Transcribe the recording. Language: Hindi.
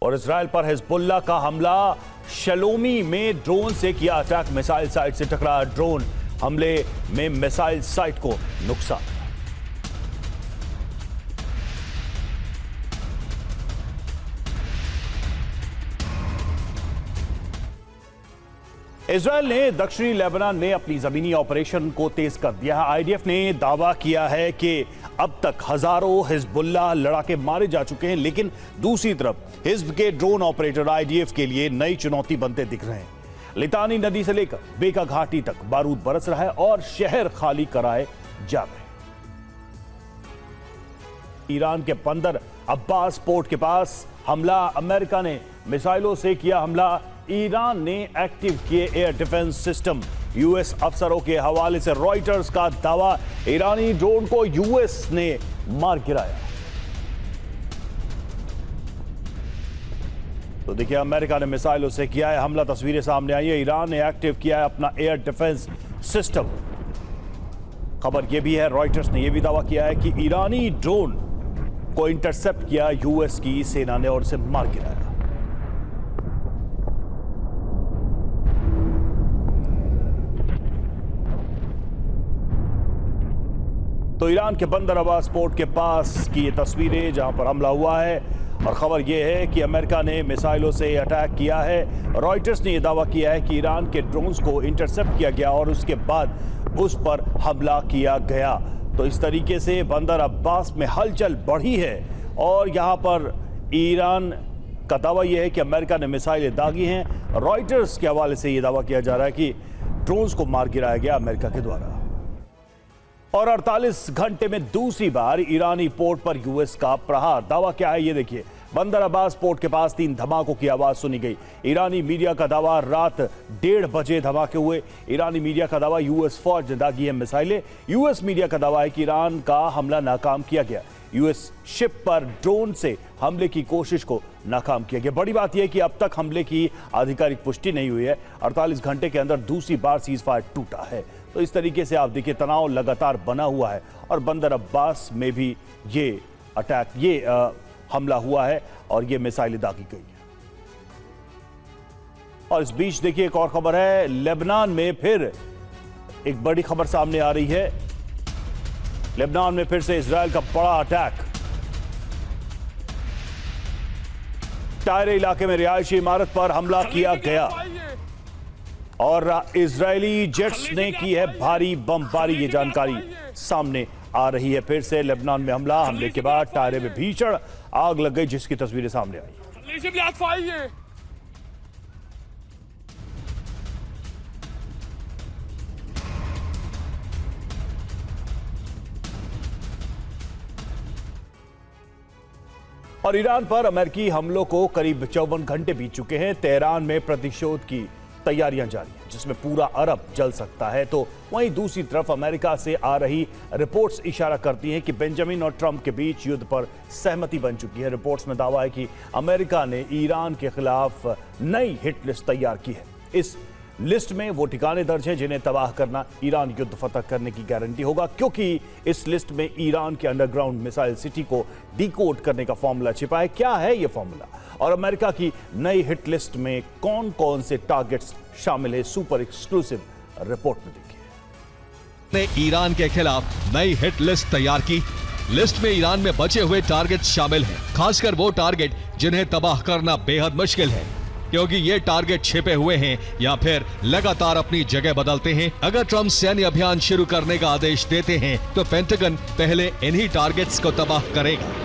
और इजराइल पर हिजबुल्लाह का हमला। शलोमी में ड्रोन से किया अटैक, मिसाइल साइट से टकराया ड्रोन, हमले में मिसाइल साइट को नुकसान। इजराइल ने दक्षिणी लेबनान में अपनी जमीनी ऑपरेशन को तेज कर दिया है। आईडीएफ ने दावा किया है कि अब तक हजारों हिजबुल्लाह लड़ाके मारे जा चुके हैं, लेकिन दूसरी तरफ हिज्ब के ड्रोन ऑपरेटर आईडीएफ के लिए नई चुनौती बनते दिख रहे हैं। लितानी नदी से लेकर बेका घाटी तक बारूद बरस रहा है और शहर खाली कराए जा रहे हैं। ईरान के बंदर अब्बास पोर्ट के पास हमला, अमेरिका ने मिसाइलों से किया हमला। ईरान ने एक्टिव किए एयर डिफेंस सिस्टम। यूएस अफसरों के हवाले से रॉयटर्स का दावा, ईरानी ड्रोन को यूएस ने मार गिराया। तो देखिए, अमेरिका ने मिसाइलों से किया है हमला, तस्वीरें सामने आई है। ईरान ने एक्टिव किया है अपना एयर डिफेंस सिस्टम। खबर यह भी है, रॉयटर्स ने यह भी दावा किया है कि ईरानी ड्रोन को इंटरसेप्ट किया यूएस की सेना ने और उसे मार गिराया। तो ईरान के बंदर अब्बास पोर्ट के पास की ये तस्वीरें जहां पर हमला हुआ है, और खबर यह है कि अमेरिका ने मिसाइलों से अटैक किया है। रॉयटर्स ने यह दावा किया है कि ईरान के ड्रोन्स को इंटरसेप्ट किया गया और उसके बाद उस पर हमला किया गया। तो इस तरीके से बंदर अब्बास में हलचल बढ़ी है और यहां पर ईरान का दावा यह है कि अमेरिका ने मिसाइलें दागी हैं। रॉयटर्स के हवाले से यह दावा किया जा रहा है कि ड्रोन्स को मार गिराया गया अमेरिका के द्वारा। और 48 घंटे में दूसरी बार ईरानी पोर्ट पर यूएस का प्रहार। दावा क्या है ये देखिए, बंदर अब्बास पोर्ट के पास 3 धमाकों की आवाज सुनी गई। ईरानी मीडिया का दावा, रात 1:30 बजे धमाके हुए। ईरानी मीडिया का दावा, यूएस फौज ने दागी है मिसाइलें। यूएस मीडिया का दावा है कि ईरान का हमला नाकाम किया गया। यूएस शिप पर ड्रोन से हमले की कोशिश को नाकाम किया गया। बड़ी बात यह है कि अब तक हमले की आधिकारिक पुष्टि नहीं हुई है। 48 घंटे के अंदर दूसरी बार सीज फायर टूटा है। तो इस तरीके से आप देखिए, तनाव लगातार बना हुआ है और बंदर अब्बास में भी ये अटैक, हमला हुआ है और ये मिसाइलें दागी गई है। और इस बीच देखिए, एक और खबर है, लेबनान में फिर एक बड़ी खबर सामने आ रही है। लेबनान में फिर से इजराइल का बड़ा अटैक। टायरे इलाके में रिहायशी इमारत पर हमला किया गया और इजरायली जेट्स ने की है भारी बमबारी। ये जानकारी सामने आ रही है। फिर से लेबनान में हमले के बाद टायरे में भीषण आग लग गई, जिसकी तस्वीरें सामने आई। और ईरान पर अमेरिकी हमलों को करीब 54 घंटे बीत चुके हैं। तेहरान में प्रतिशोध की तैयारियां जारी हैं, जिसमें पूरा अरब जल सकता है। तो वहीं दूसरी तरफ अमेरिका से आ रही रिपोर्ट्स इशारा करती हैं कि बेंजामिन और ट्रंप के बीच युद्ध पर सहमति बन चुकी है। रिपोर्ट्स में दावा है कि अमेरिका ने ईरान के खिलाफ नई हिट लिस्ट तैयार की है। इस लिस्ट में वो ठिकाने दर्ज हैं जिन्हें तबाह करना ईरान युद्ध फतह करने की गारंटी होगा, क्योंकि इस लिस्ट में ईरान के अंडरग्राउंड मिसाइल सिटी को डिकोड करने का फॉर्मूला छिपा है। क्या है ये फॉर्मूला और अमेरिका की नई हिट लिस्ट में कौन कौन से टारगेट्स शामिल है, सुपर एक्सक्लूसिव रिपोर्ट में देखिए। ने ईरान के खिलाफ नई हिट लिस्ट तैयार की। लिस्ट में ईरान में बचे हुए टारगेट शामिल हैं, खासकर वो टारगेट जिन्हें तबाह करना बेहद मुश्किल है, क्योंकि ये टारगेट छिपे हुए हैं या फिर लगातार अपनी जगह बदलते हैं। अगर ट्रंप सैन्य अभियान शुरू करने का आदेश देते हैं तो पेंटागन पहले इन्हीं टारगेट्स को तबाह करेगा।